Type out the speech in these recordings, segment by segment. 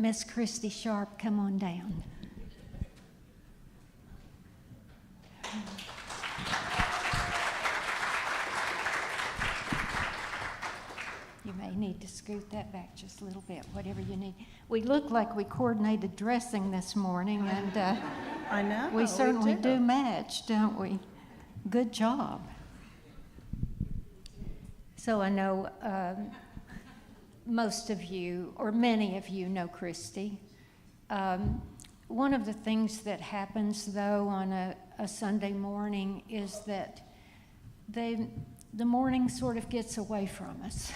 Miss Christy Sharp, come on down. You may need to scoot that back just a little bit, whatever you need. We look like we coordinated dressing this morning, and I know. we certainly do match, don't we? Good job. So I know most of you, or many of you, know Christy. One of the things that happens, though, on a Sunday morning is that the morning sort of gets away from us.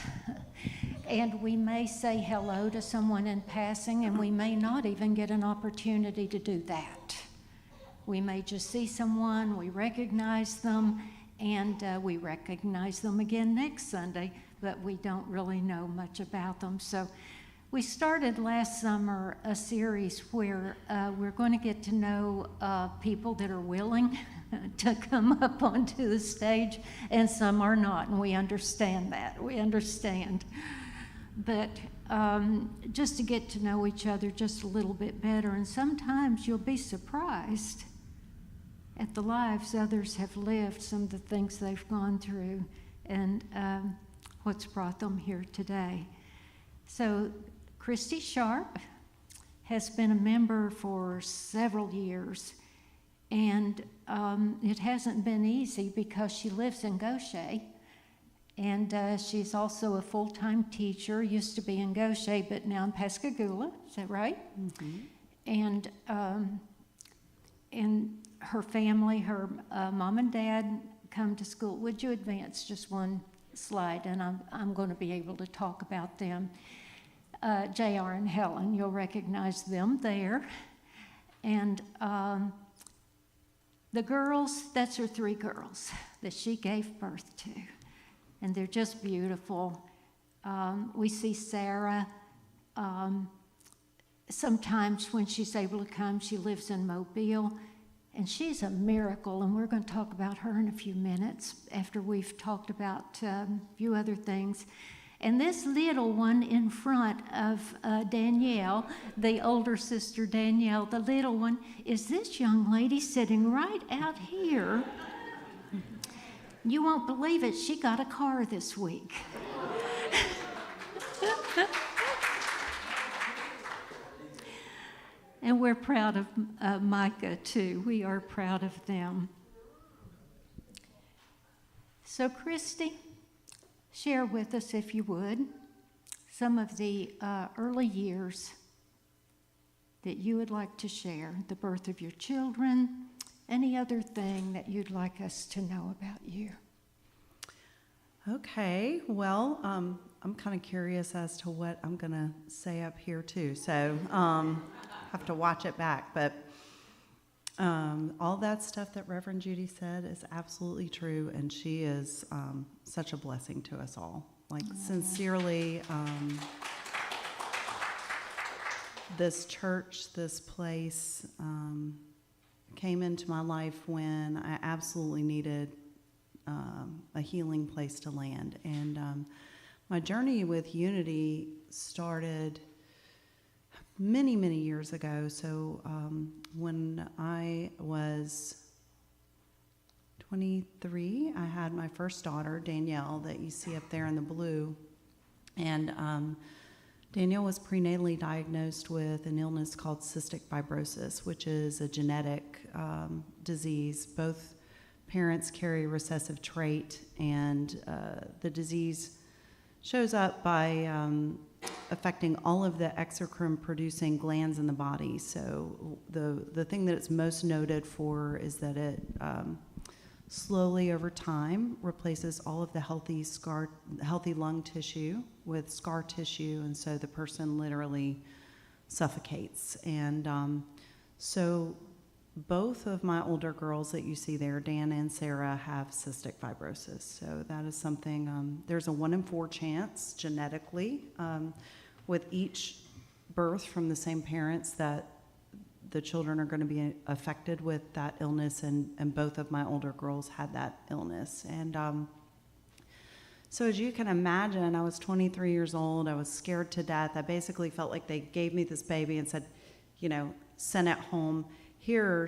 And we may say hello to someone in passing, and we may not even get an opportunity to do that. We may just see someone, we recognize them, and we recognize them again next Sunday, but we don't really know much about them. So we started last summer a series where we're going to get to know people that are willing to come up onto the stage, and some are not, and we understand that. We understand. But just to get to know each other just a little bit better, and sometimes you'll be surprised at the lives others have lived, some of the things they've gone through, and what's brought them here today. So Christy Sharp has been a member for several years, and it hasn't been easy because she lives in Gaucher, and she's also a full-time teacher, used to be in Gaucher, but now in Pascagoula, is that right? Mm-hmm. And her family, her mom and dad come to school. Would you advance just one slide, and I'm going to be able to talk about them. J.R. and Helen, you'll recognize them there. And the girls, that's her three girls that she gave birth to. And they're just beautiful. We see Sarah. Sometimes when she's able to come, she lives in Mobile. And she's a miracle, and we're going to talk about her in a few minutes after we've talked about a few other things. And this little one in front of Danielle, the older sister Danielle, the little one, is this young lady sitting right out here. You won't believe it, she got a car this week. And we're proud of Micah, too. We are proud of them. So, Christy, share with us, if you would, some of the early years that you would like to share, the birth of your children, any other thing that you'd like us to know about you. Okay, well, I'm kind of curious as to what I'm going to say up here, too. So, have to watch it back, but all that stuff that Reverend Judy said is absolutely true, and she is such a blessing to us all. Like, sincerely, this church, this place came into my life when I absolutely needed a healing place to land. And my journey with Unity started many, many years ago. So when I was 23, I had my first daughter, Danielle, that you see up there in the blue. And Danielle was prenatally diagnosed with an illness called cystic fibrosis, which is a genetic disease. Both parents carry a recessive trait, and the disease shows up by affecting all of the exocrine-producing glands in the body. So the thing that it's most noted for is that it slowly over time replaces all of the healthy lung tissue with scar tissue, and so the person literally suffocates. And so both of my older girls that you see there, Dan and Sarah, have cystic fibrosis. So that is something, there's a 1 in 4 chance genetically with each birth from the same parents that the children are going to be affected with that illness, and both of my older girls had that illness. And So as you can imagine, I was 23 years old. I was scared to death. I basically felt like they gave me this baby and said, send it home. Here,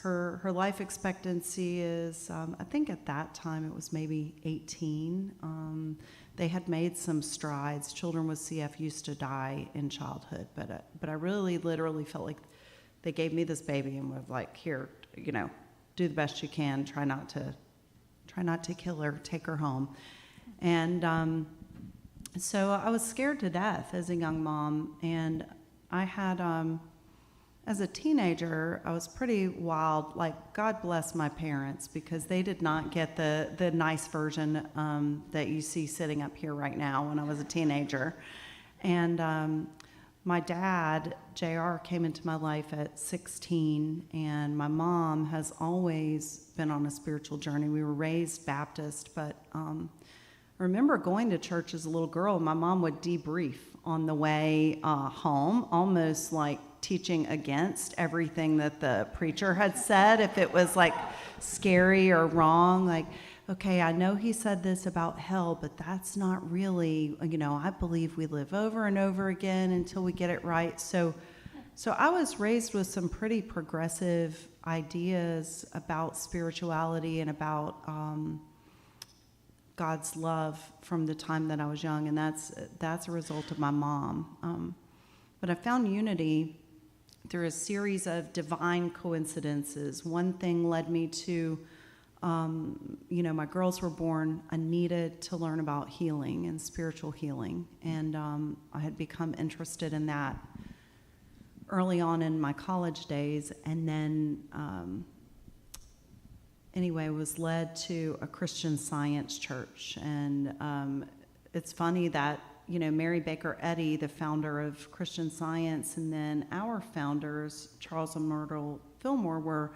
her life expectancy is, I think at that time it was maybe 18. They had made some strides. Children with CF used to die in childhood, but I really literally felt like they gave me this baby and was like, here, do the best you can. Try not to kill her. Take her home. And so I was scared to death as a young mom, and I had, as a teenager, I was pretty wild. Like, God bless my parents, because they did not get the nice version that you see sitting up here right now when I was a teenager. And my dad, JR, came into my life at 16, and my mom has always been on a spiritual journey. We were raised Baptist, but I remember going to church as a little girl. My mom would debrief on the way home, almost like teaching against everything that the preacher had said, if it was like scary or wrong. Like, okay, I know he said this about hell, but that's not really, I believe we live over and over again until we get it right. So I was raised with some pretty progressive ideas about spirituality and about God's love from the time that I was young, and that's a result of my mom. But I found unity through a series of divine coincidences. One thing led me to, my girls were born. I needed to learn about healing and spiritual healing, and I had become interested in that early on in my college days, and then anyway, was led to a Christian Science church. And it's funny that, Mary Baker Eddy, the founder of Christian Science, and then our founders, Charles and Myrtle Fillmore, were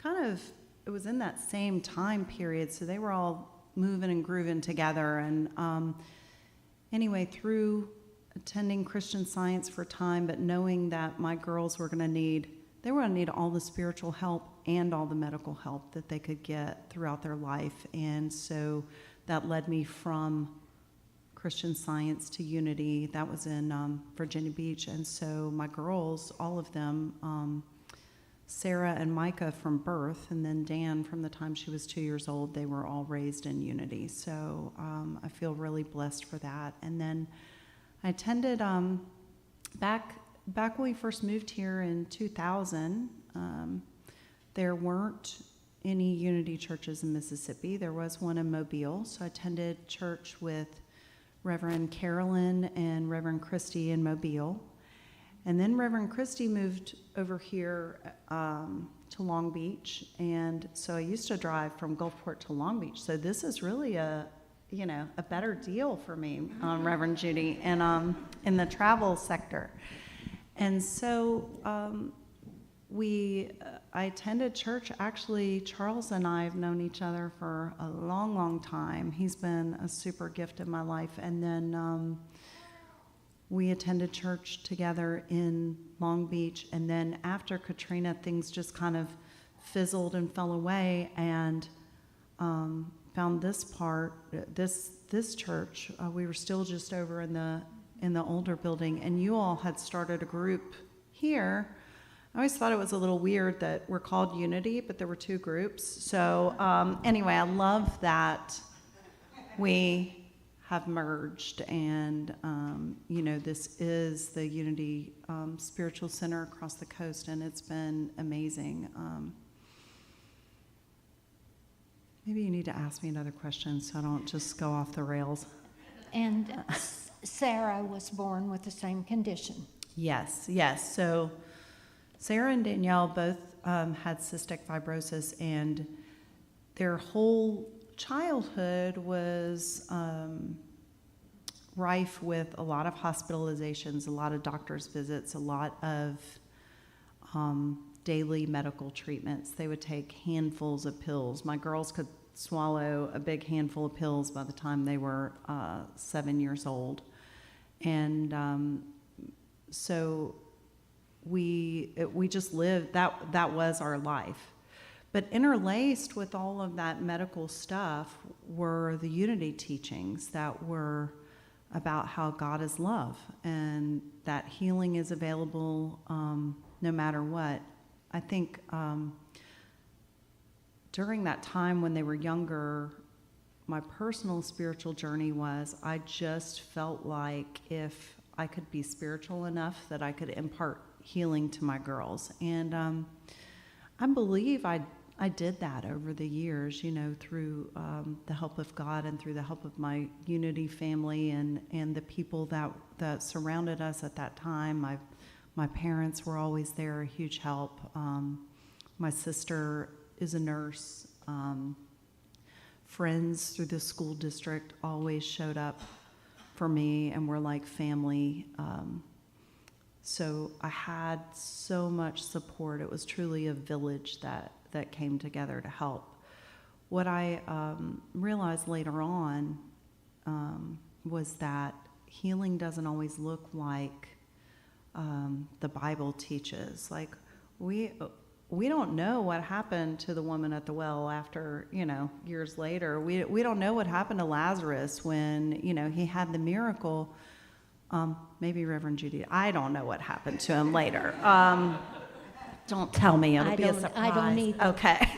it was in that same time period, so they were all moving and grooving together. And anyway, through attending Christian Science for a time, but knowing that my girls were going to need all the spiritual help and all the medical help that they could get throughout their life. And so that led me from Christian Science to Unity. That was in Virginia Beach. And so my girls, all of them, Sarah and Micah from birth, and then Dan from the time she was 2 years old, they were all raised in Unity. So I feel really blessed for that. And then I attended back when we first moved here in 2000, there weren't any Unity churches in Mississippi. There was one in Mobile, so I attended church with Reverend Carolyn and Reverend Christy in Mobile. And then Reverend Christy moved over here to Long Beach, and so I used to drive from Gulfport to Long Beach. So this is really a better deal for me, Reverend Judy, and in the travel sector. And so I attended church. Actually, Charles and I have known each other for a long, long time. He's been a super gift in my life. And then we attended church together in Long Beach. And then after Katrina, things just kind of fizzled and fell away. And found this church. We were still just over in the older building, and you all had started a group here. I always thought it was a little weird that we're called Unity, but there were two groups. So anyway, I love that we have merged, and this is the Unity Spiritual Center across the coast, and it's been amazing. Maybe you need to ask me another question so I don't just go off the rails. And Sarah was born with the same condition. Yes. So Sarah and Danielle both had cystic fibrosis, and their whole childhood was rife with a lot of hospitalizations, a lot of doctor's visits, a lot of daily medical treatments. They would take handfuls of pills. My girls could swallow a big handful of pills by the time they were 7 years old. And so we just lived, that was our life. But interlaced with all of that medical stuff were the unity teachings that were about how God is love and that healing is available no matter what. I think during that time when they were younger, my personal spiritual journey was I just felt like if I could be spiritual enough that I could impart healing to my girls. And I believe I did that over the years, through the help of God and through the help of my Unity family and the people that surrounded us at that time. My parents were always there, a huge help. My sister is a nurse. Friends through the school district always showed up for me and were like family. So I had so much support. It was truly a village that came together to help. What I realized later on was that healing doesn't always look like the Bible teaches. Like we don't know what happened to the woman at the well after, years later. We don't know what happened to Lazarus when, he had the miracle. Maybe Reverend Judy. I don't know what happened to him later. Don't tell me. It'll be a surprise. I don't either. Okay.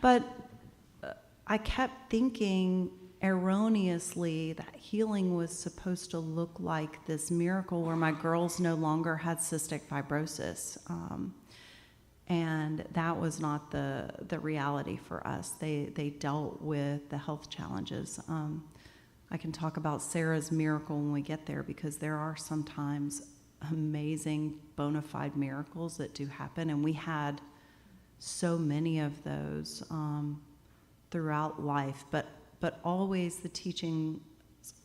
But I kept thinking erroneously that healing was supposed to look like this miracle where my girls no longer had cystic fibrosis. And that was not the reality for us. They dealt with the health challenges. I can talk about Sarah's miracle when we get there, because there are sometimes amazing bona fide miracles that do happen, and we had so many of those throughout life, but always the teachings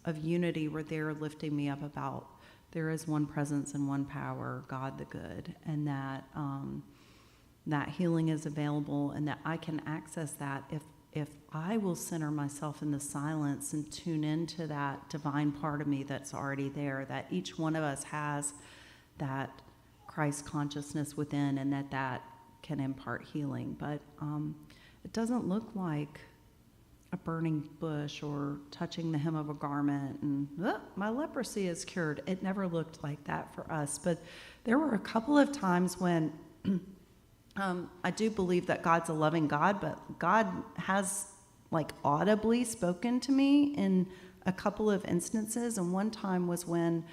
of unity were there lifting me up about there is one presence and one power, God the good, and that that healing is available and that I can access that if I will center myself in the silence and tune into that divine part of me that's already there, that each one of us has that Christ consciousness within, and that can impart healing. But it doesn't look like a burning bush or touching the hem of a garment and my leprosy is cured. It never looked like that for us. But there were a couple of times when I do believe that God's a loving God, but God has audibly spoken to me in a couple of instances. And one time was when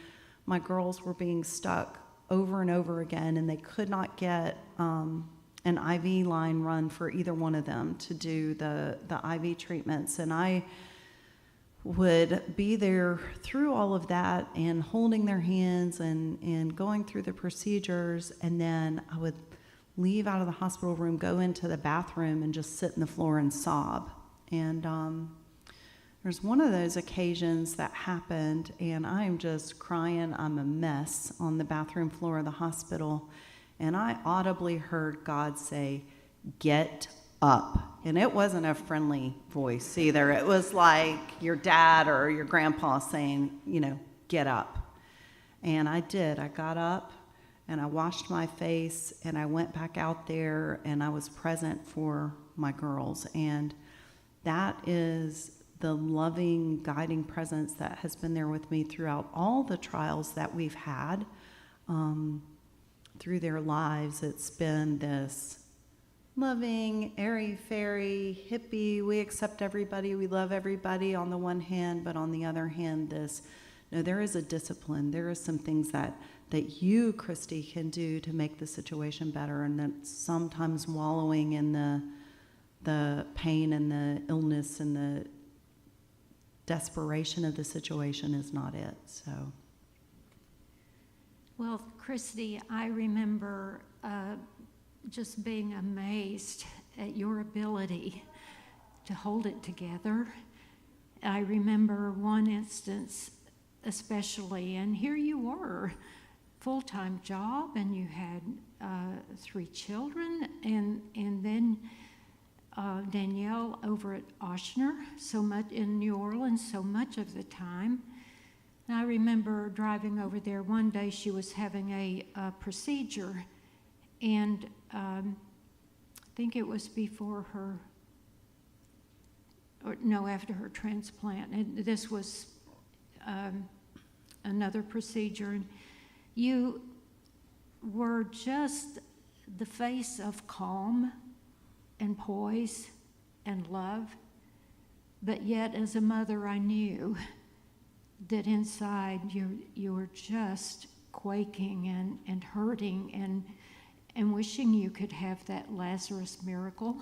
my girls were being stuck over and over again, and they could not get an IV line run for either one of them to do the IV treatments. And I would be there through all of that and holding their hands and going through the procedures. And then I would leave out of the hospital room, go into the bathroom, and just sit on the floor and sob. And there's one of those occasions that happened, and I'm just crying. I'm a mess on the bathroom floor of the hospital. And I audibly heard God say, "Get up." And it wasn't a friendly voice either. It was like your dad or your grandpa saying, get up. And I did. I got up and I washed my face and I went back out there and I was present for my girls. And that is the loving, guiding presence that has been there with me throughout all the trials that we've had. Through their lives, it's been this loving, airy-fairy, hippie, we accept everybody, we love everybody on the one hand, but on the other hand, there is a discipline. There is some things that you, Christy, can do to make the situation better, and that sometimes wallowing in the pain and the illness and the desperation of the situation is not it, so... Well, Christy, I remember just being amazed at your ability to hold it together. I remember one instance especially, and here you were, full-time job, and you had 3 children, and then Danielle over at Ochsner, so much in New Orleans, so much of the time. And I remember driving over there one day. She was having a procedure, and think it was before her, or no, after her transplant. And this was another procedure. And you were just the face of calm and poise and love. But yet, as a mother, I knew that inside you were just quaking and hurting and wishing you could have that Lazarus miracle.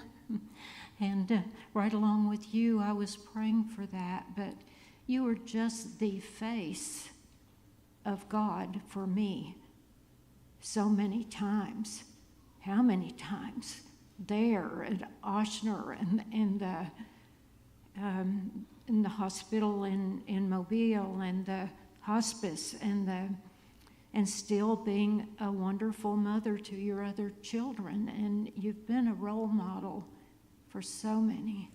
And right along with you, I was praying for that. But you were just the face of God for me so many times. How many times? There at Ochsner and in the hospital in Mobile and the hospice and still being a wonderful mother to your other children. And you've been a role model for so many.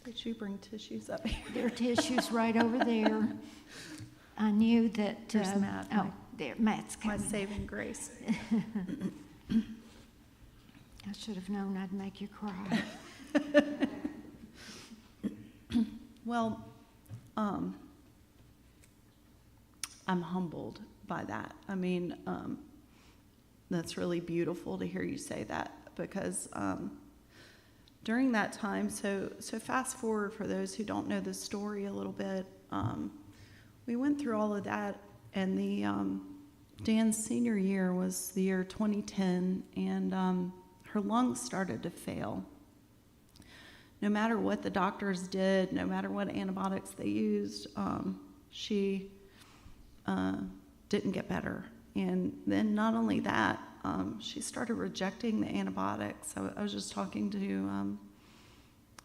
Did you bring tissues up here? There are tissues right over there. I knew that. There's Matt. Oh, there, Matt's coming. My saving grace. I should have known I'd make you cry. Well, I'm humbled by that. I mean, that's really beautiful to hear you say that, because during that time, so fast forward for those who don't know the story a little bit, we went through all of that, and Dan's senior year was the year 2010, and her lungs started to fail. No matter what the doctors did, no matter what antibiotics they used, she didn't get better. And then not only that, she started rejecting the antibiotics. I was just talking to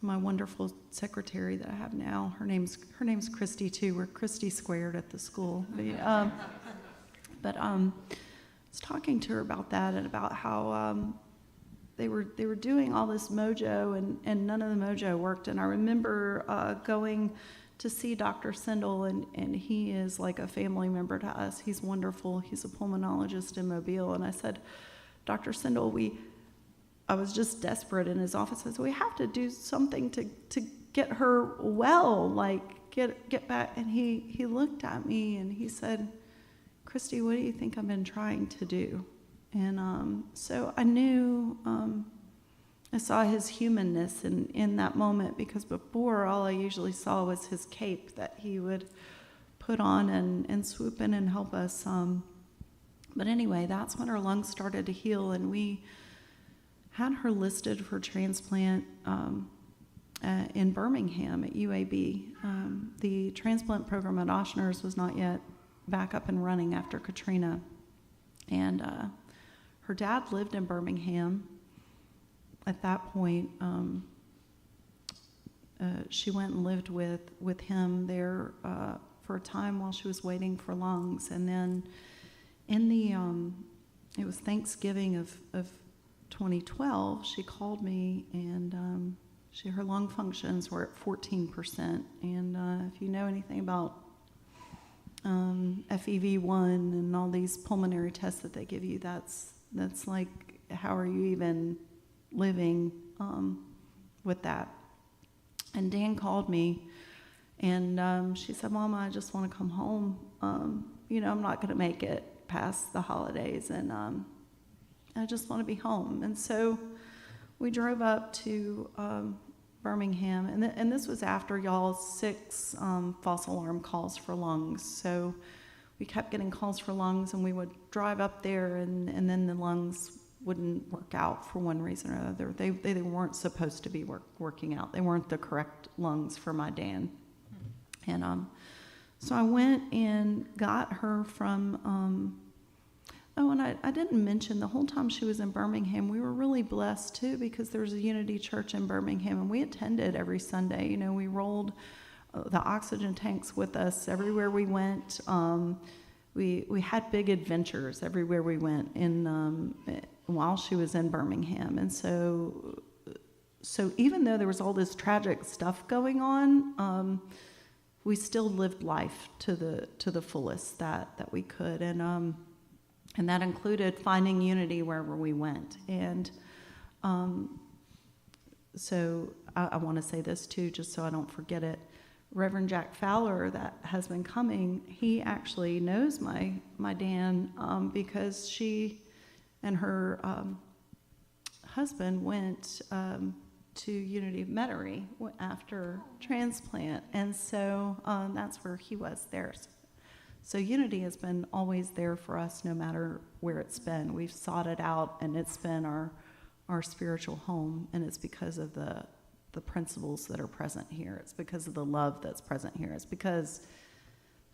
my wonderful secretary that I have now. Her name's Christy too. We're Christy squared at the school. But I was talking to her about that and about how they were doing all this mojo and none of the mojo worked. And I remember going to see Dr. Sindel, and he is like a family member to us. He's wonderful. He's a pulmonologist in Mobile. And I said, Dr. Sindel, I was just desperate in his office. I said, we have to do something to get her well, like get back. And he looked at me and he said, Christy, what do you think I've been trying to do? And so I knew, I saw his humanness in that moment, because before all I usually saw was his cape that he would put on and swoop in and help us. But anyway, that's when her lungs started to heal, and we had her listed for transplant in Birmingham at UAB. The transplant program at Ochsner's was not yet back up and running after Katrina. And her dad lived in Birmingham. At that point, she went and lived with him there for a time while she was waiting for lungs. And then it was Thanksgiving of 2012, she called me, and her lung functions were at 14%. And if you know anything about FEV1 and all these pulmonary tests that they give you, that's like, how are you even living with that? And Dan called me, and she said, Mama, I just want to come home. I'm not going to make it past the holidays, and I just want to be home. And so we drove up to Birmingham, and this was after y'all's 6 false alarm calls for lungs. So we kept getting calls for lungs, and we would drive up there, and then the lungs wouldn't work out for one reason or another. They weren't supposed to be working out. They weren't the correct lungs for my Dan. And so I went and got her from, and I didn't mention, the whole time she was in Birmingham, we were really blessed too, because there's a Unity Church in Birmingham, and we attended every Sunday. We rolled the oxygen tanks with us everywhere we went. We had big adventures everywhere we went while she was in Birmingham. And so even though there was all this tragic stuff going on, we still lived life to the fullest that we could. And that included finding unity wherever we went. And So I want to say this too, just so I don't forget it. Reverend Jack Fowler, that has been coming, he actually knows my Dan because she and her husband went to Unity of Metairie after transplant, and so that's where he was there. So Unity has been always there for us, no matter where it's been. We've sought it out, and it's been our spiritual home, and it's because of the principles that are present here. It's because of the love that's present here. It's because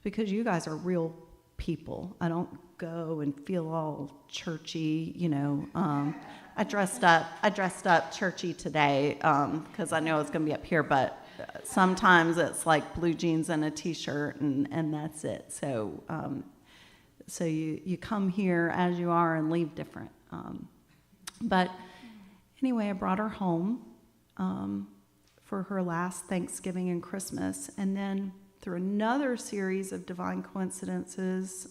you guys are real people. I don't go and feel all churchy, I dressed up churchy today because I know I was going to be up here, but sometimes it's like blue jeans and a t-shirt and that's it. So so you come here as you are and leave different. But anyway, I brought her home for her last Thanksgiving and Christmas, and then through another series of divine coincidences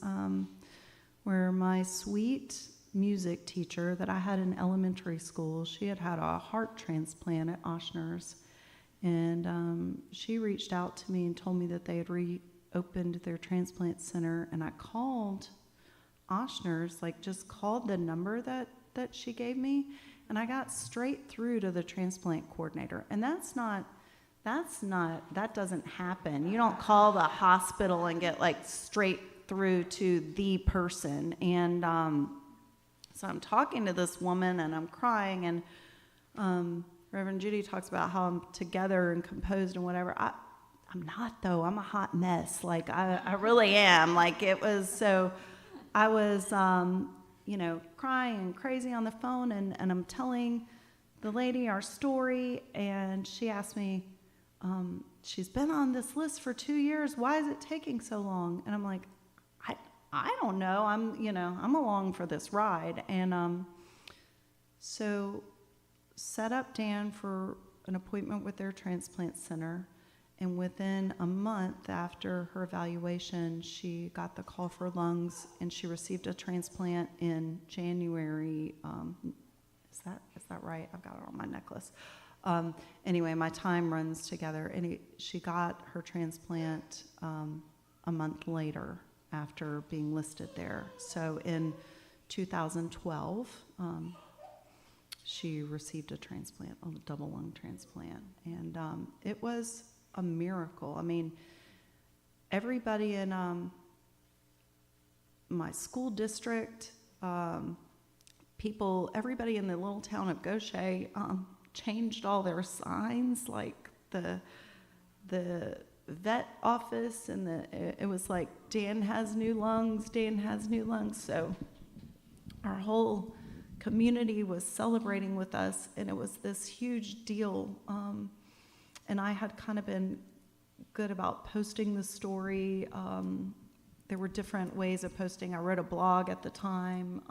where my sweet music teacher that I had in elementary school, she had a heart transplant at Ochsner's, and she reached out to me and told me that they had reopened their transplant center, and I called Ochsner's, just called the number that she gave me, and I got straight through to the transplant coordinator. And that doesn't happen. You don't call the hospital and get straight through to the person. And so I'm talking to this woman and I'm crying, and Reverend Judy talks about how I'm together and composed and whatever. I'm not, though. I'm a hot mess. I really am. It was so, I was crying and crazy on the phone, and I'm telling the lady our story, and she asked me, she's been on this list for 2 years. Why is it taking so long? And I'm like, I don't know. I'm along for this ride. And so set up Dan for an appointment with their transplant center. And within a month after her evaluation, she got the call for lungs, and she received a transplant in January. Is that right? I've got it on my necklace. Anyway, my time runs together, and she got her transplant a month later after being listed there. So in 2012, she received a transplant, a double lung transplant, and it was a miracle. I mean, everybody in my school district, everybody in the little town of Gaucher changed all their signs, the vet office, and it was like, Dan has new lungs, Dan has new lungs. So our whole community was celebrating with us, and it was this huge deal. And I had kind of been good about posting the story. There were different ways of posting. I wrote a blog at the time.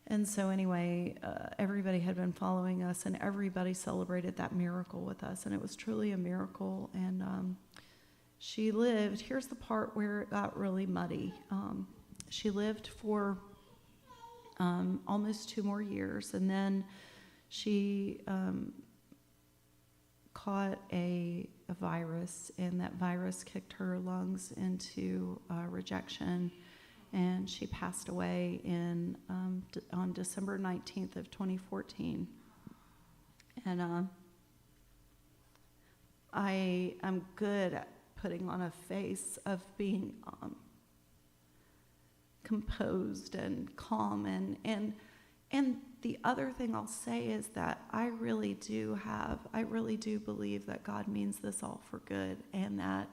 And so anyway, everybody had been following us, and everybody celebrated that miracle with us. And it was truly a miracle. And she lived, here's the part where it got really muddy. She lived for almost 2 more years. And then she caught a virus, and that virus kicked her lungs into rejection, and she passed away on December 19th of 2014. And I am good at putting on a face of being composed and calm, and the other thing I'll say is that I really do believe that God means this all for good, and that,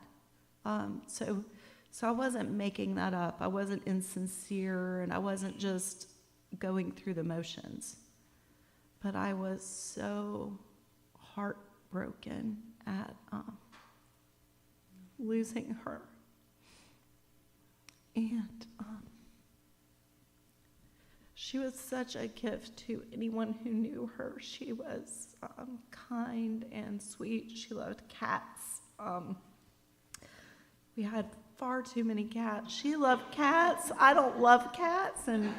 so I wasn't making that up. I wasn't insincere, and I wasn't just going through the motions, but I was so heartbroken at losing her, and she was such a gift to anyone who knew her. She was kind and sweet. She loved cats. We had far too many cats. She loved cats. I don't love cats. And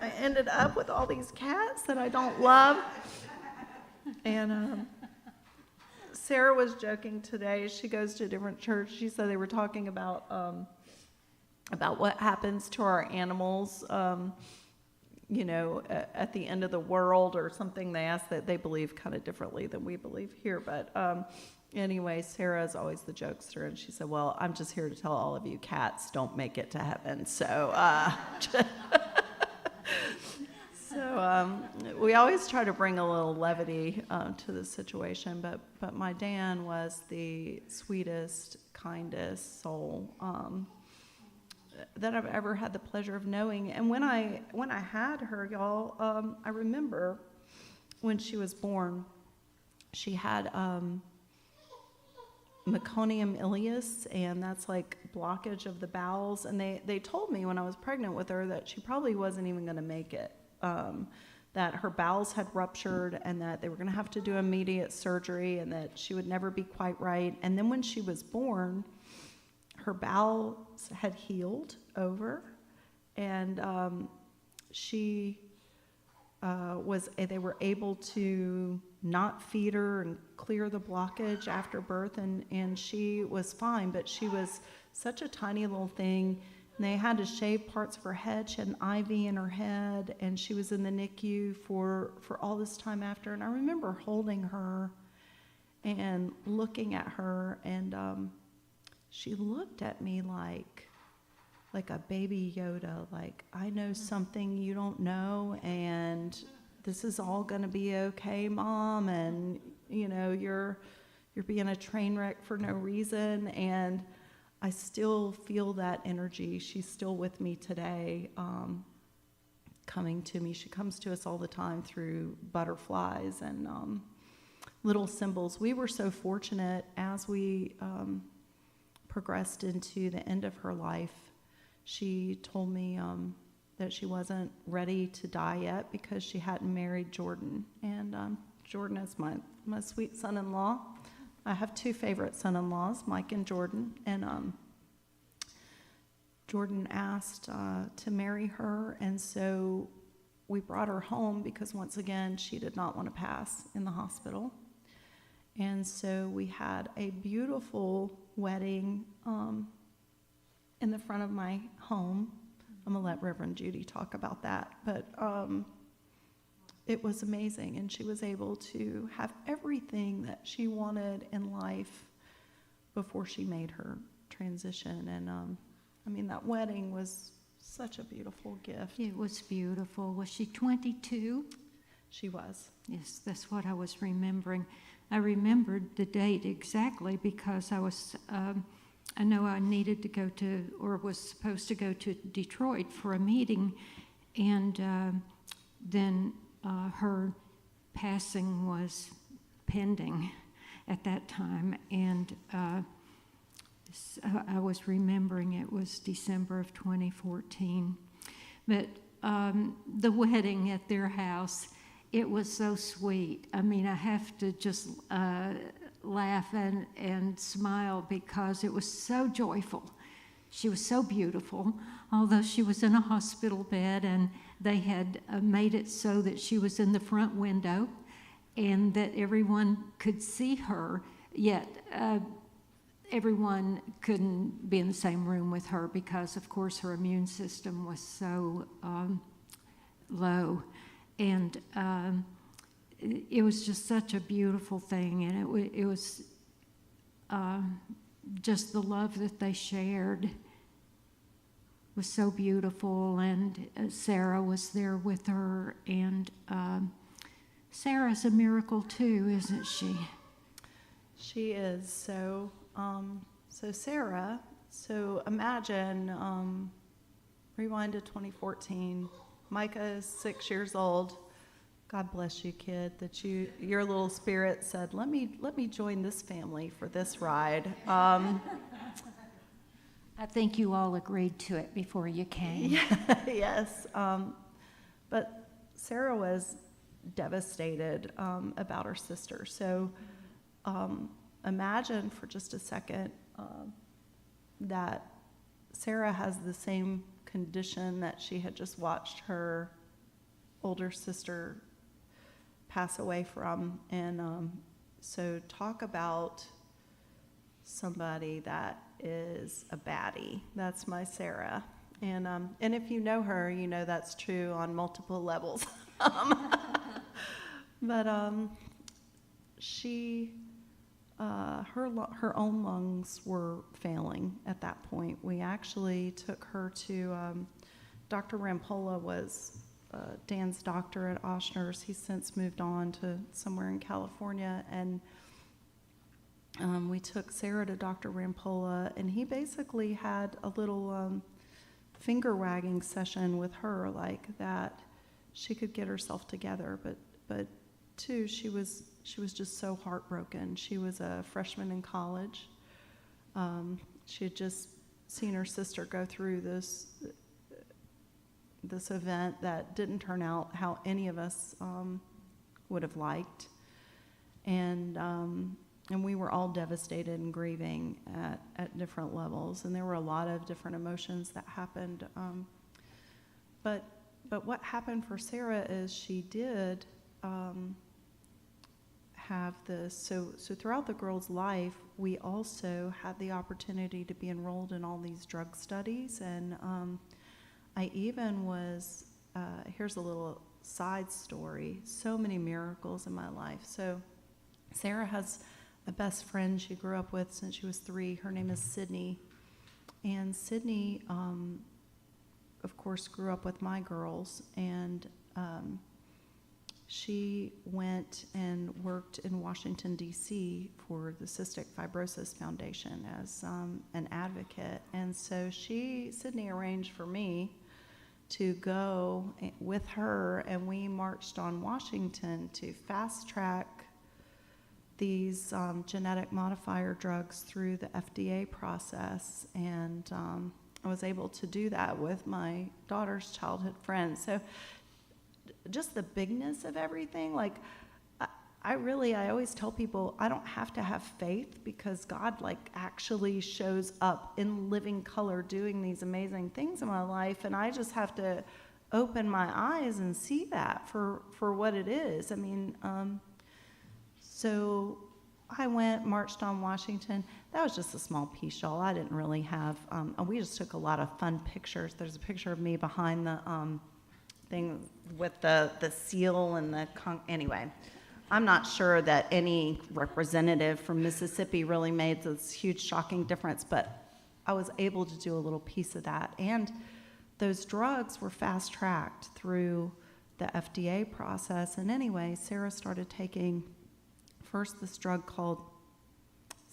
I ended up with all these cats that I don't love. And Sarah was joking today. She goes to a different church. She said they were talking about what happens to our animals, at the end of the world or something. They asked that they believe kind of differently than we believe here. But anyway, Sarah is always the jokester, and she said, well, I'm just here to tell all of you cats don't make it to heaven. So, we always try to bring a little levity to the situation, but my Dan was the sweetest, kindest soul that I've ever had the pleasure of knowing. And when I had her, y'all, I remember when she was born, she had meconium ileus, and that's like blockage of the bowels. And they told me when I was pregnant with her that she probably wasn't even going to make it, that her bowels had ruptured and that they were going to have to do immediate surgery and that she would never be quite right. And then when she was born, her bowels had healed over, and they were able to not feed her and clear the blockage after birth, and she was fine, but she was such a tiny little thing, and they had to shave parts of her head. She had an IV in her head, and she was in the NICU for all this time after. And I remember holding her and looking at her, and she looked at me like a baby Yoda, like, I know something you don't know, and this is all going to be okay, Mom, and, you're being a train wreck for no reason. And I still feel that energy. She's still with me today, coming to me. She comes to us all the time through butterflies and little symbols. We were so fortunate as we progressed into the end of her life. She told me that she wasn't ready to die yet because she hadn't married Jordan. And Jordan is my sweet son-in-law. I have two favorite son-in-laws, Mike and Jordan. And Jordan asked to marry her, and so we brought her home because, once again, she did not want to pass in the hospital. And so we had a beautiful wedding in the front of my home. I'm going to let Reverend Judy talk about that. But it was amazing, and she was able to have everything that she wanted in life before she made her transition. And that wedding was such a beautiful gift. It was beautiful. Was she 22? She was. Yes, that's what I was remembering. I remembered the date exactly because I know I needed to go to, or was supposed to go to Detroit for a meeting, and then her passing was pending at that time, and I was remembering it was December of 2014. But the wedding at their house, it was so sweet. I have to just laugh and smile because it was so joyful. She was so beautiful, although she was in a hospital bed, and they had made it so that she was in the front window and that everyone could see her, yet everyone couldn't be in the same room with her because, of course, her immune system was so low. And it was just such a beautiful thing, and it was just the love that they shared was so beautiful, and Sarah was there with her, and Sarah's a miracle too, isn't she? She is. So Sarah, imagine, rewind to 2014, Micah is 6 years old. God bless you, kid, that your little spirit said, let me join this family for this ride. I think you all agreed to it before you came. Yeah, yes. But Sarah was devastated about her sister. So imagine for just a second that Sarah has the same condition that she had just watched her older sister pass away from. And so talk about somebody that is a baddie. That's my Sarah. And if you know her, you know that's true on multiple levels. But she, her own lungs were failing at that point. We actually took her to, Dr. Rampolla was Dan's doctor at Ochsner's. He's since moved on to somewhere in California, and we took Sarah to Dr. Rampolla, and he basically had a little finger wagging session with her, like that she could get herself together. But too, she was just so heartbroken. She was a freshman in college. She had just seen her sister go through this event that didn't turn out how any of us would have liked, and we were all devastated and grieving at different levels, and there were a lot of different emotions that happened. But what happened for Sarah is she did have this. So throughout the girl's life, we also had the opportunity to be enrolled in all these drug studies, and I even was. Here's a little side story. So many miracles in my life. So Sarah has a best friend she grew up with since she was 3. Her name is Sydney. And Sydney, of course, grew up with my girls. And she went and worked in Washington, D.C. for the Cystic Fibrosis Foundation as an advocate. And so Sydney arranged for me to go with her, and we marched on Washington to fast track these genetic modifier drugs through the FDA process, and I was able to do that with my daughter's childhood friend. So just the bigness of everything, like I always tell people I don't have to have faith, because God actually shows up in living color doing these amazing things in my life, and I just have to open my eyes and see that for what it is. I mean, so I went, marched on Washington. That was just a small piece, y'all. I didn't really have, we just took a lot of fun pictures. There's a picture of me behind the thing with the seal and anyway. I'm not sure that any representative from Mississippi really made this huge, shocking difference, but I was able to do a little piece of that. And those drugs were fast-tracked through the FDA process. And anyway, Sarah started taking first this drug called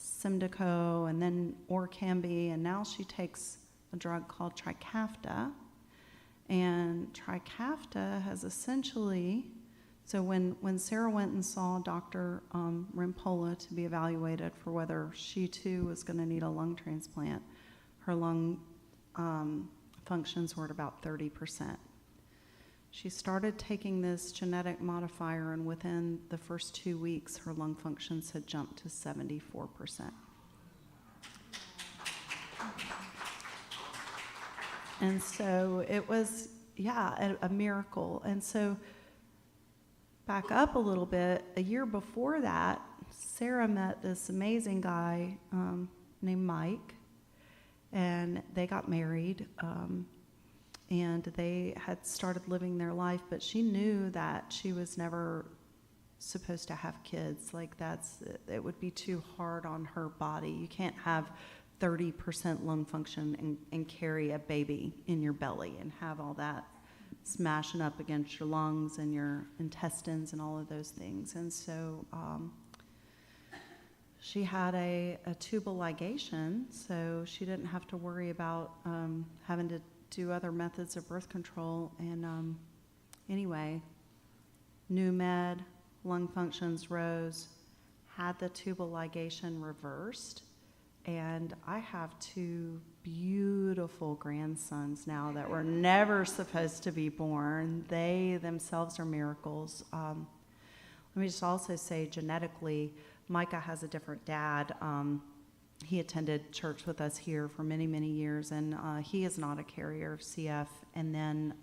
Symdeko, and then Orkambi, and now she takes a drug called Trikafta. And Trikafta has essentially, so when Sarah went and saw Dr. Rampolla to be evaluated for whether she too was going to need a lung transplant, her lung functions were at about 30%. She started taking this genetic modifier, and within the first 2 weeks, her lung functions had jumped to 74%. And so it was, a miracle. And so back up a little bit, a year before that, Sarah met this amazing guy named Mike, and they got married, and they had started living their life, but she knew that she was never supposed to have kids. It would be too hard on her body. You can't have 30% lung function and carry a baby in your belly and have all that smashing up against your lungs and your intestines and all of those things. And so she had a tubal ligation, so she didn't have to worry about having to do other methods of birth control. And anyway, new med, lung functions rose, had the tubal ligation reversed, and I have 2 beautiful grandsons now that were never supposed to be born. They themselves are miracles. Let me just also say, genetically, Micah has a different dad. He attended church with us here for many, many years, and he is not a carrier of CF. And then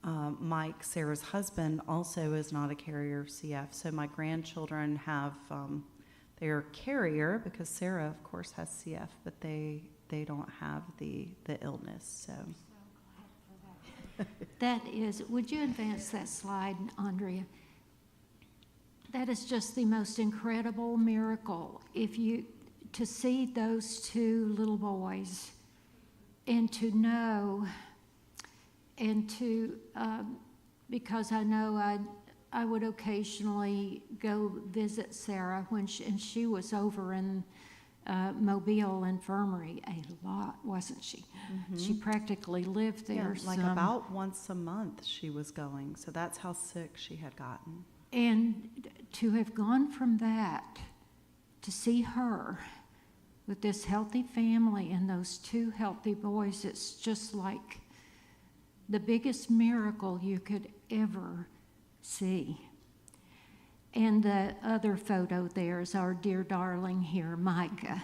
Mike, Sarah's husband, also is not a carrier of CF. So my grandchildren have, they're carrier because Sarah, of course, has CF, but they don't have the illness. So That is, would you advance that slide, Andrea? That is just the most incredible miracle. To see those two little boys and to know and to, because I know I would occasionally go visit Sarah and she was over in Mobile Infirmary a lot, wasn't she? Mm-hmm. She practically lived there. Yeah, like about once a month she was going. So that's how sick she had gotten. And to have gone from that to see her with this healthy family and those two healthy boys, it's just like the biggest miracle you could ever see. And the other photo there is our dear darling here, Micah,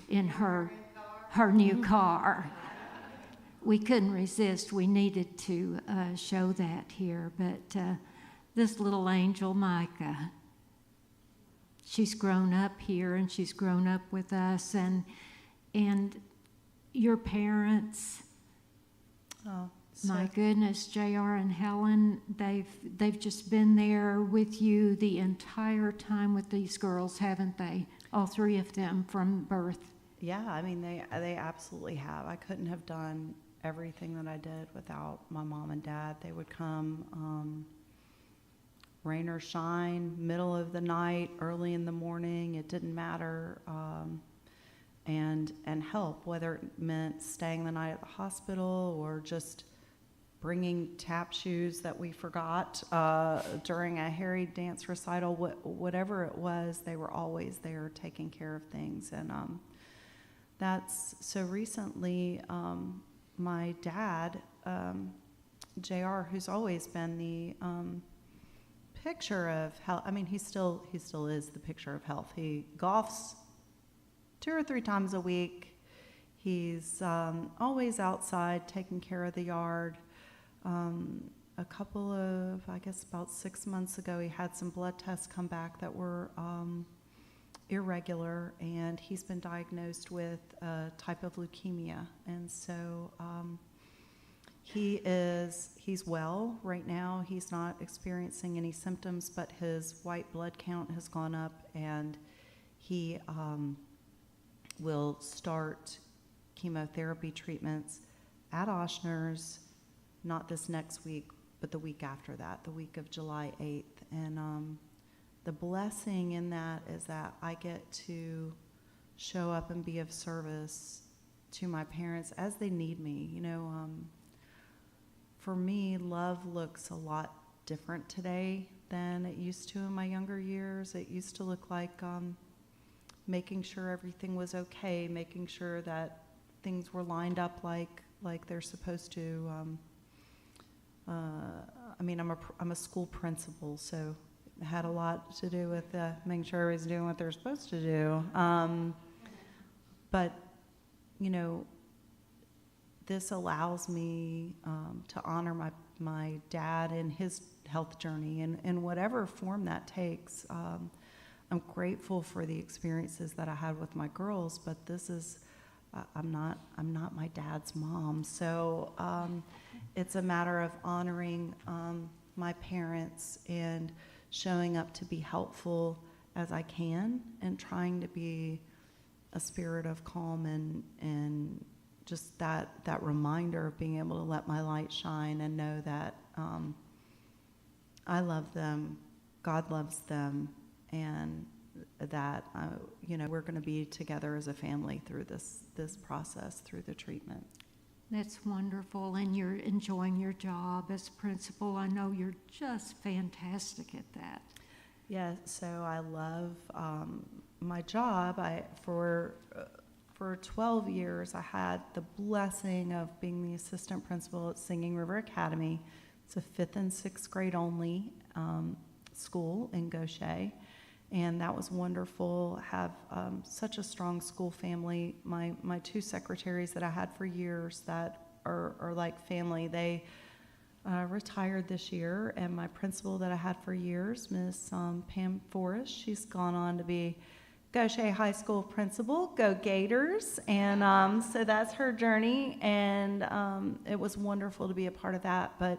in her new car. We couldn't resist. We needed to show that here. But this little angel, Micah, she's grown up here and she's grown up with us. And your parents, my goodness, JR and Helen, they've just been there with you the entire time with these girls, haven't they? All three of them from birth. Yeah, I mean, they absolutely have. I couldn't have done everything that I did without my mom and dad. They would come rain or shine, middle of the night, early in the morning, it didn't matter, and help, whether it meant staying the night at the hospital or just bringing tap shoes that we forgot during a Harry dance recital, whatever it was, they were always there taking care of things. And that's so recently, my dad, JR, who's always been the picture of health. I mean, he still is the picture of health. He golfs 2 or 3 times a week. He's always outside taking care of the yard. A couple of, I guess about 6 months ago, he had some blood tests come back that were irregular, and he's been diagnosed with a type of leukemia. And so he's well right now. He's not experiencing any symptoms, but his white blood count has gone up, and he will start chemotherapy treatments at Ochsner's, not this next week, but the week after that, the week of July 8th. And the blessing in that is that I get to show up and be of service to my parents as they need me. You know, for me, love looks a lot different today than it used to in my younger years. It used to look like making sure everything was okay, making sure that things were lined up like they're supposed to. I mean, I'm a school principal, so it had a lot to do with making sure everybody's doing what they're supposed to do. But, you know, this allows me to honor my dad and his health journey in whatever form that takes. I'm grateful for the experiences that I had with my girls, but this is, I'm not my dad's mom. So it's a matter of honoring my parents and showing up to be helpful as I can and trying to be a spirit of calm and just that reminder of being able to let my light shine and know that I love them, God loves them, and that you know, we're going to be together as a family through this process, through the treatment. That's wonderful, and you're enjoying your job as principal. I know you're just fantastic at that. Yeah, so I love my job. For 12 years, I had the blessing of being the assistant principal at Singing River Academy. It's a 5th and 6th grade only school in Gaucher, and that was wonderful. Have such a strong school family. My 2 secretaries that I had for years that are like family. They retired this year, and my principal that I had for years, Miss Pam Forrest, she's gone on to be Gaucher High School principal. Go Gators! And so that's her journey, and it was wonderful to be a part of that. But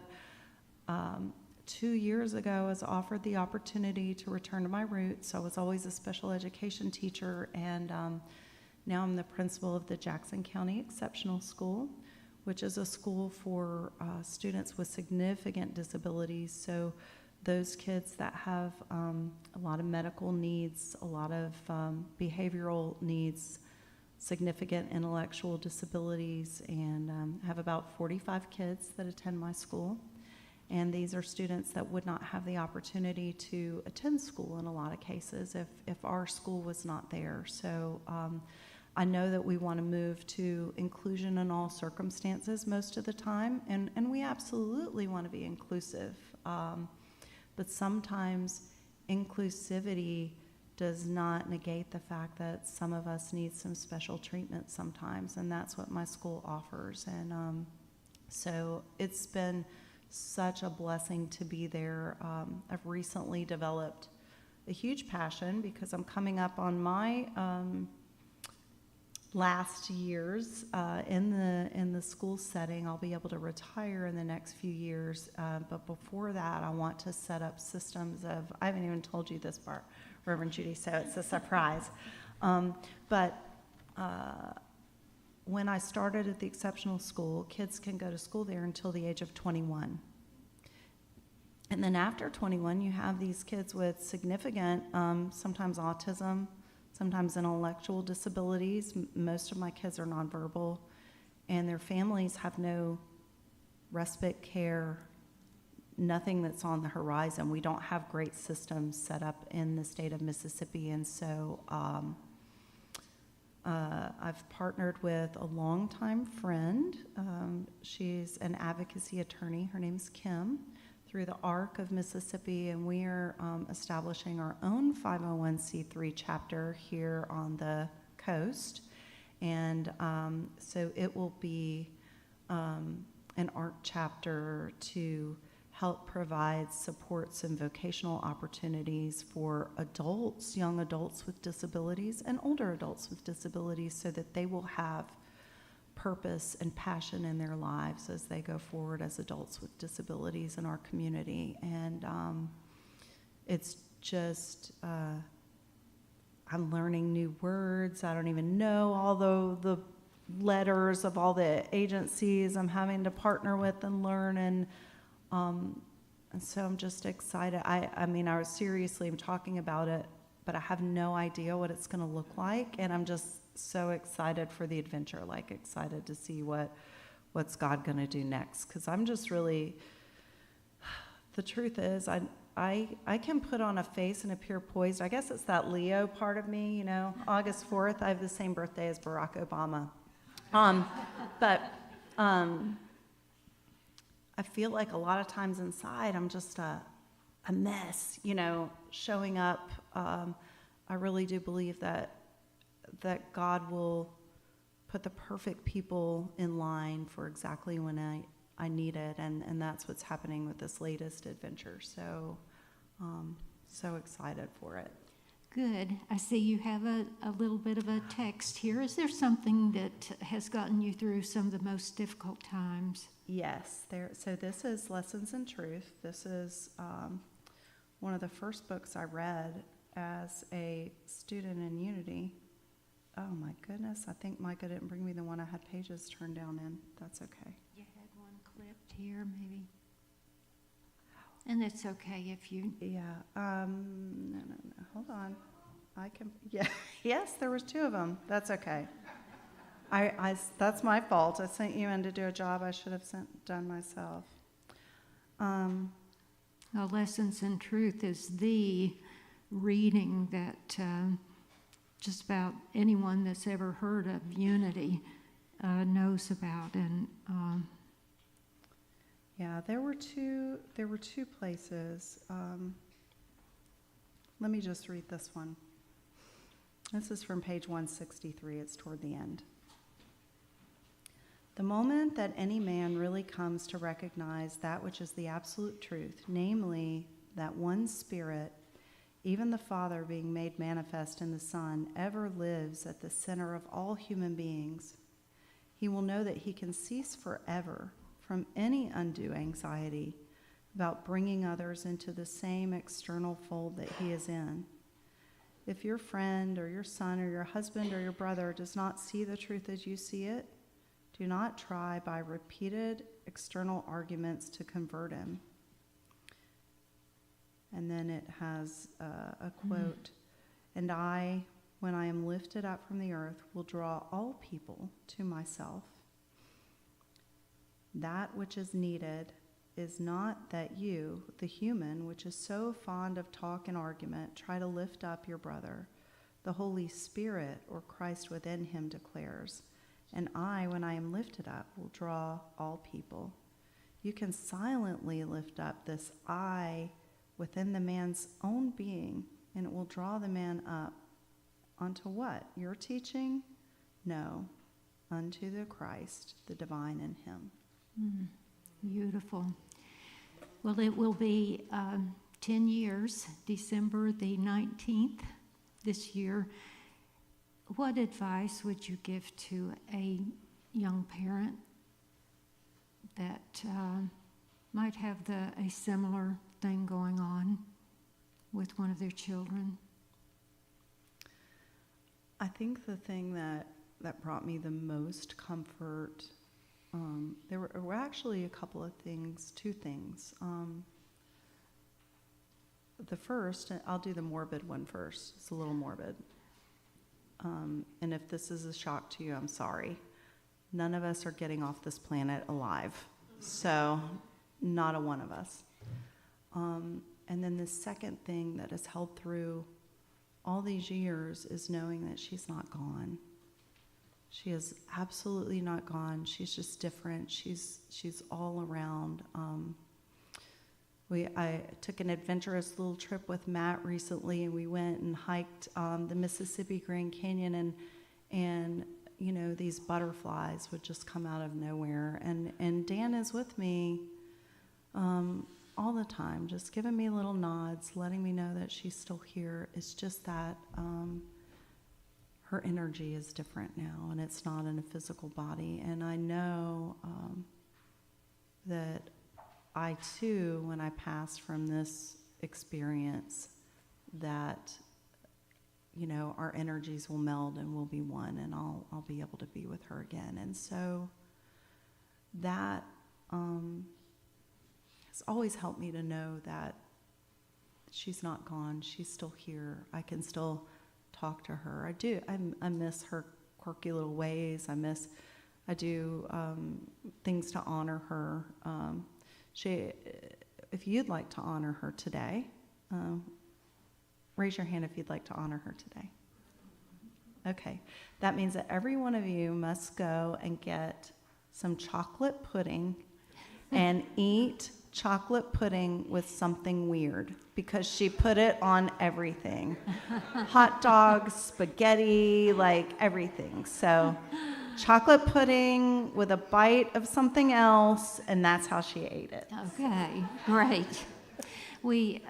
2 years ago, I was offered the opportunity to return to my roots. I was always a special education teacher, and now I'm the principal of the Jackson County Exceptional School, which is a school for students with significant disabilities. So those kids that have a lot of medical needs, a lot of behavioral needs, significant intellectual disabilities, and have about 45 kids that attend my school. And these are students that would not have the opportunity to attend school in a lot of cases if our school was not there. So I know that we want to move to inclusion in all circumstances most of the time, and we absolutely want to be inclusive. But sometimes inclusivity does not negate the fact that some of us need some special treatment sometimes, and that's what my school offers. And so it's been such a blessing to be there. I've recently developed a huge passion because I'm coming up on my last years in the school setting. I'll be able to retire in the next few years, but before that, I want to set up systems of, I haven't even told you this part, Reverend Judy, so it's a surprise. But when I started at the exceptional school, kids can go to school there until the age of 21. And then after 21, you have these kids with significant, sometimes autism, sometimes intellectual disabilities. Most of my kids are nonverbal, and their families have no respite care, nothing that's on the horizon. We don't have great systems set up in the state of Mississippi, and so I've partnered with a longtime friend. She's an advocacy attorney. Her name's Kim, through the ARC of Mississippi, and we are establishing our own 501c3 chapter here on the coast. And so it will be an ARC chapter to help provide supports and vocational opportunities for adults, young adults with disabilities, and older adults with disabilities, so that they will have purpose and passion in their lives as they go forward as adults with disabilities in our community. And it's just, I'm learning new words. I don't even know all the letters of all the agencies I'm having to partner with and learn. And so I'm just excited. I mean, I was seriously talking about it, but I have no idea what it's going to look like. And I'm just so excited for the adventure, like excited to see what's God going to do next. Because I'm just really, the truth is, I can put on a face and appear poised. I guess it's that Leo part of me, you know. August 4th, I have the same birthday as Barack Obama. But I feel like a lot of times inside, I'm just a mess, you know, showing up. I really do believe that God will put the perfect people in line for exactly when I need it, and that's what's happening with this latest adventure. So, so excited for it. Good. I see you have a little bit of a text here. Is there something that has gotten you through some of the most difficult times? Yes. So this is Lessons in Truth. This is one of the first books I read as a student in Unity. Oh my goodness, I think Micah didn't bring me the one I had pages turned down in. That's okay. You had one clipped here, maybe. And it's okay if you... Yeah, no, hold on. I can, yeah, yes, there was 2 of them. That's okay. That's my fault. I sent you in to do a job I should have done myself. Lessons in Truth is the reading that just about anyone that's ever heard of Unity knows about. And yeah, there were two places. Let me just read this one. This is from page 163. It's toward the end. The moment that any man really comes to recognize that which is the absolute truth, namely that one Spirit, even the Father being made manifest in the Son, ever lives at the center of all human beings, he will know that he can cease forever from any undue anxiety about bringing others into the same external fold that he is in. If your friend or your son or your husband or your brother does not see the truth as you see it, do not try by repeated external arguments to convert him. And then it has a quote, "And I, when I am lifted up from the earth, will draw all people to myself. That which is needed is not that you, the human, which is so fond of talk and argument, try to lift up your brother. The Holy Spirit, or Christ within him, declares, and I, when I am lifted up, will draw all people." You can silently lift up this I within the man's own being, and it will draw the man up onto what? Your teaching? No, unto the Christ, the divine in him. Beautiful. Well, it will be 10 years, December the 19th this year. What advice would you give to a young parent that might have a similar thing going on with one of their children? I think the thing that brought me the most comfort, there were actually a couple of things, two things. The first, I'll do the morbid one first. It's a little morbid. And if this is a shock to you, I'm sorry. None of us are getting off this planet alive. So, not a one of us. And then the second thing that has held through all these years is knowing that she's not gone. She is absolutely not gone. She's just different. She's all around. I took an adventurous little trip with Matt recently, and we went and hiked the Mississippi Grand Canyon, and you know, these butterflies would just come out of nowhere. And Dan is with me all the time, just giving me little nods, letting me know that she's still here. It's just that her energy is different now, and it's not in a physical body. And I know that I too, when I pass from this experience, that, you know, our energies will meld and we'll be one, and I'll be able to be with her again. And so that has always helped me to know that she's not gone. She's still here. I can still talk to her. I do. I miss her quirky little ways. I do things to honor her. If you'd like to honor her today, raise your hand if you'd like to honor her today. Okay. That means that every one of you must go and get some chocolate pudding and eat chocolate pudding with something weird, because she put it on everything. Hot dogs, spaghetti, like everything. So chocolate pudding with a bite of something else, and that's how she ate it. Okay, great. We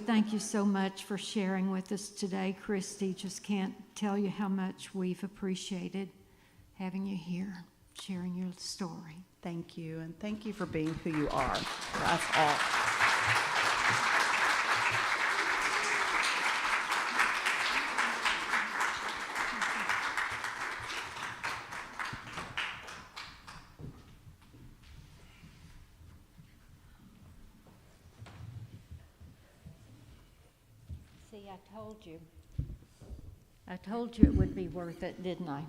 thank you so much for sharing with us today, Christy. Just can't tell you how much we've appreciated having you here, sharing your story. Thank you, and thank you for being who you are for us all. See, I told you it would be worth it, didn't I?